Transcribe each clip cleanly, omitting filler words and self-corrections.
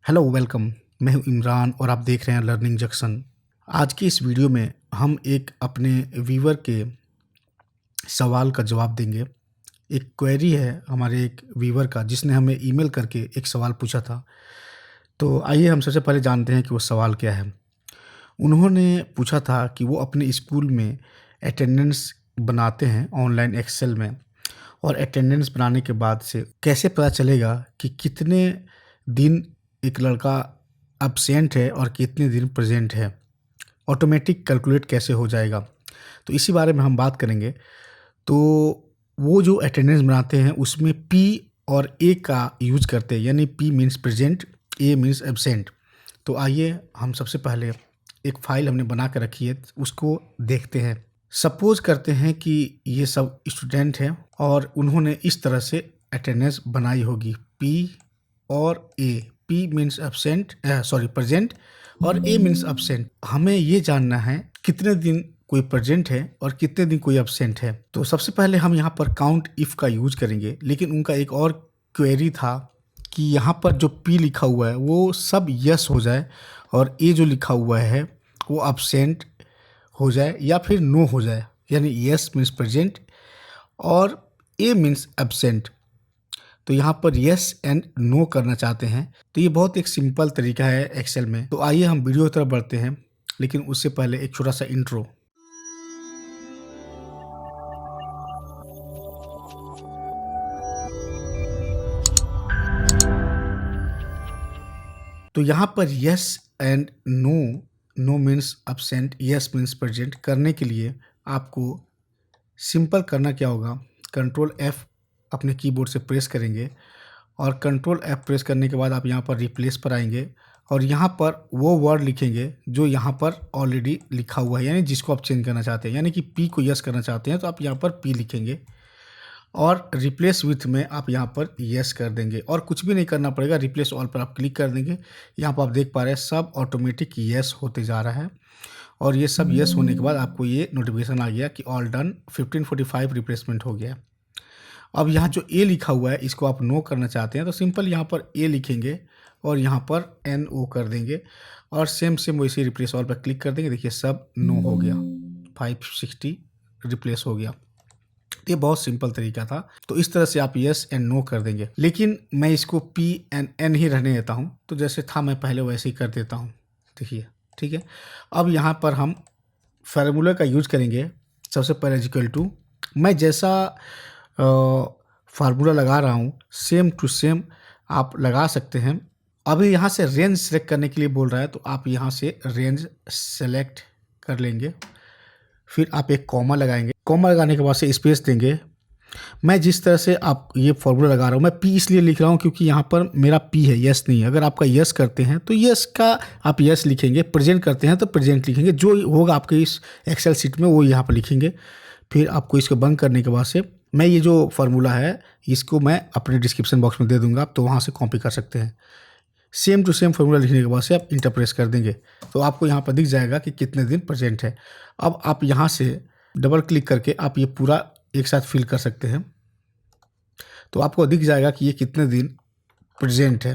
Hello welcome. मैं हूं इमरान और आप देख रहे हैं लर्निंग जंक्शन। आज की इस वीडियो में हम एक अपने व्यूअर के सवाल का जवाब देंगे। एक क्वेरी है हमारे एक व्यूअर का जिसने हमें ईमेल करके एक सवाल पूछा था। तो आइए हम सबसे पहले जानते हैं कि वो सवाल क्या है। उन्होंने पूछा था कि वो अपने स्कूल में अटेंडेंस बनाते हैं ऑनलाइन एक्सेल में, और अटेंडेंस बनाने के बाद से कैसे पता चलेगा कि कितने दिन एक लड़का अब्सेंट है और कितने दिन प्रेजेंट है। ऑटोमेटिक कैलकुलेट कैसे हो जाएगा, तो इसी बारे में हम बात करेंगे। तो वो जो अटेंडेंस बनाते हैं उसमें पी और ए का यूज करते हैं, यानी पी मीन्स प्रेजेंट, ए मीन्स एब्सेंट। तो आइए हम सबसे पहले एक फ़ाइल हमने बना कर रखी है उसको देखते हैं। सपोज करते हैं कि ये सब स्टूडेंट हैं और उन्होंने इस तरह से अटेंडेंस बनाई होगी, पी और ए। पी मीन्स एब्सेंट, प्रेजेंट, और ए मीन्स एब्सेंट। हमें ये जानना है कितने दिन कोई प्रेजेंट है और कितने दिन कोई एब्सेंट है। तो सबसे पहले हम यहाँ पर काउंट इफ़ का यूज करेंगे, लेकिन उनका एक और क्वेरी था कि यहाँ पर जो पी लिखा हुआ है वो सब यस हो जाए और ए जो लिखा हुआ है वो एब्सेंट हो जाए या फिर नो हो जाए, यानी यस मीन्स प्रेजेंट और ए मीन्स एब्सेंट। तो यहाँ पर यस एंड नो करना चाहते हैं। तो ये बहुत एक सिंपल तरीका है एक्सेल में। तो आइए हम वीडियो की तरफ बढ़ते हैं, लेकिन उससे पहले एक छोटा सा इंट्रो। तो यहाँ पर yes and no, no means absent, yes means present करने के लिए आपको सिंपल करना क्या होगा, कंट्रोल एफ अपने कीबोर्ड से प्रेस करेंगे और कंट्रोल एफ प्रेस करने के बाद आप यहाँ पर रिप्लेस पर आएंगे और यहाँ पर वो वर्ड लिखेंगे जो यहाँ पर ऑलरेडी लिखा हुआ है, यानी जिसको आप चेंज करना चाहते हैं। यानी कि पी को यस करना चाहते हैं तो आप यहाँ पर पी लिखेंगे और रिप्लेस विथ में आप यहाँ पर यस कर देंगे और कुछ भी नहीं करना पड़ेगा। रिप्लेस ऑल पर आप क्लिक कर देंगे। यहाँ पर आप देख पा रहे हैं सब ऑटोमेटिक यस होते जा रहा है और ये सब यस होने के बाद आपको ये नोटिफिकेशन आ गया कि ऑल डन, 1545 रिप्लेसमेंट हो गया। अब यहाँ जो ए लिखा हुआ है इसको आप नो करना चाहते हैं तो सिंपल यहाँ पर ए लिखेंगे और यहाँ पर एन ओ कर देंगे और सेम वैसे रिप्लेस ऑल पर क्लिक कर देंगे। देखिए सब नो हो गया, 560 रिप्लेस हो गया। ये बहुत सिंपल तरीका था। तो इस तरह से आप यस एंड नो कर देंगे, लेकिन मैं इसको पी एंड एन ही रहने देता हूँ। तो जैसे था मैं पहले वैसे ही कर देता हूँ, देखिए ठीक है। अब यहाँ पर हम फार्मूला का यूज करेंगे। सबसे पहले इक्वल टू, मैं जैसा फार्मूला लगा रहा हूँ सेम टू सेम आप लगा सकते हैं। अभी यहाँ से रेंज सेलेक्ट करने के लिए बोल रहा है तो आप यहाँ से रेंज सेलेक्ट कर लेंगे, फिर आप एक कॉमा लगाएंगे। कॉमा लगाने के बाद से स्पेस देंगे। मैं जिस तरह से आप ये फॉर्मूला लगा रहा हूँ, मैं पी इसलिए लिख रहा हूँ क्योंकि यहाँ पर मेरा पी है, यस नहीं है। अगर आपका यस करते हैं तो यस का आप यस लिखेंगे, प्रेजेंट करते हैं तो प्रेजेंट लिखेंगे, जो होगा आपके इस एक्सेल शीट में वो यहाँ पर लिखेंगे। फिर आपको इसको बंद करने के बाद से मैं ये जो फार्मूला है इसको मैं अपने डिस्क्रिप्शन बॉक्स में दे दूँगा, आप तो वहाँ से कॉपी कर सकते हैं। सेम टू सेम फार्मूला लिखने के बाद से आप इंटर प्रेस कर देंगे तो आपको यहाँ पर दिख जाएगा कि कितने दिन प्रेजेंट है। अब आप यहाँ से डबल क्लिक करके आप ये पूरा एक साथ फिल कर सकते हैं तो आपको दिख जाएगा कि ये कितने दिन प्रेजेंट है।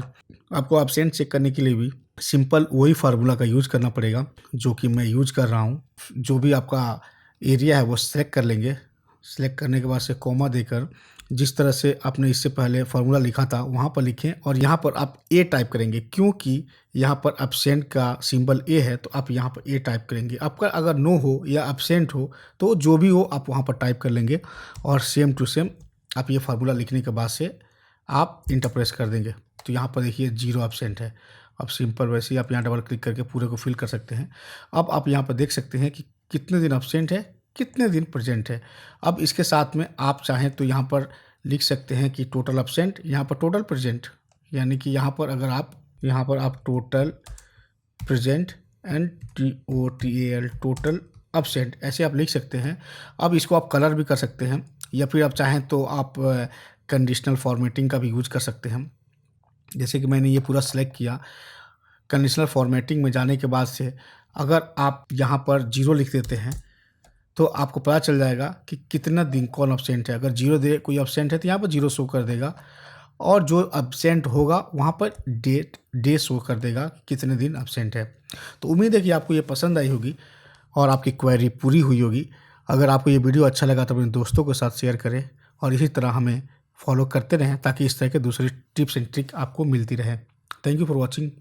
आपको एब्सेंट चेक करने के लिए भी सिंपल वही फार्मूला का यूज करना पड़ेगा जो कि मैं यूज कर रहा हूँ। जो भी आपका एरिया है वो सेलेक्ट कर लेंगे। सेलेक्ट करने के बाद से कॉमा देकर जिस तरह से आपने इससे पहले फार्मूला लिखा था वहाँ पर लिखें और यहाँ पर आप ए टाइप करेंगे, क्योंकि यहाँ पर एब्सेंट का सिंबल ए है तो आप यहाँ पर ए टाइप करेंगे। आपका अगर नो हो या एब्सेंट हो तो जो भी हो आप वहाँ पर टाइप कर लेंगे और सेम टू सेम आप ये फार्मूला लिखने के बाद से आप इंटर प्रेस कर देंगे। तो यहाँ पर देखिए 0 एब्सेंट है। अब सिंपल वैसे ही आप यहाँ डबल क्लिक करके पूरे को फिल कर सकते हैं। अब आप यहाँ पर देख सकते हैं कि कितने दिन एब्सेंट है, कितने दिन प्रेजेंट है। अब इसके साथ में आप चाहें तो यहाँ पर लिख सकते हैं कि टोटल एब्सेंट, यहाँ पर टोटल प्रेजेंट, यानी कि यहाँ पर अगर आप यहाँ पर आप total present and TOTAL total absent ऐसे आप लिख सकते हैं। अब इसको आप कलर भी कर सकते हैं या फिर आप चाहें तो आप कंडीशनल फॉर्मेटिंग का भी यूज कर सकते हैं। जैसे कि मैंने ये पूरा सेलेक्ट किया, कंडीशनल फॉर्मेटिंग में जाने के बाद से अगर आप यहाँ पर 0 लिख देते हैं तो आपको पता चल जाएगा कि कितना दिन कौन एब्सेंट है। अगर 0 दे कोई एब्सेंट है तो यहाँ पर 0 शो कर देगा और जो एब्सेंट होगा वहाँ पर डे शो कर देगा कितने दिन एब्सेंट है। तो उम्मीद है कि आपको ये पसंद आई होगी और आपकी क्वेरी पूरी हुई होगी। अगर आपको ये वीडियो अच्छा लगा तो अपने दोस्तों के साथ शेयर करें और इसी तरह हमें फॉलो करते रहें ताकि इस तरह के दूसरी टिप्स एंड ट्रिक आपको मिलती रहे। Thank you for watching.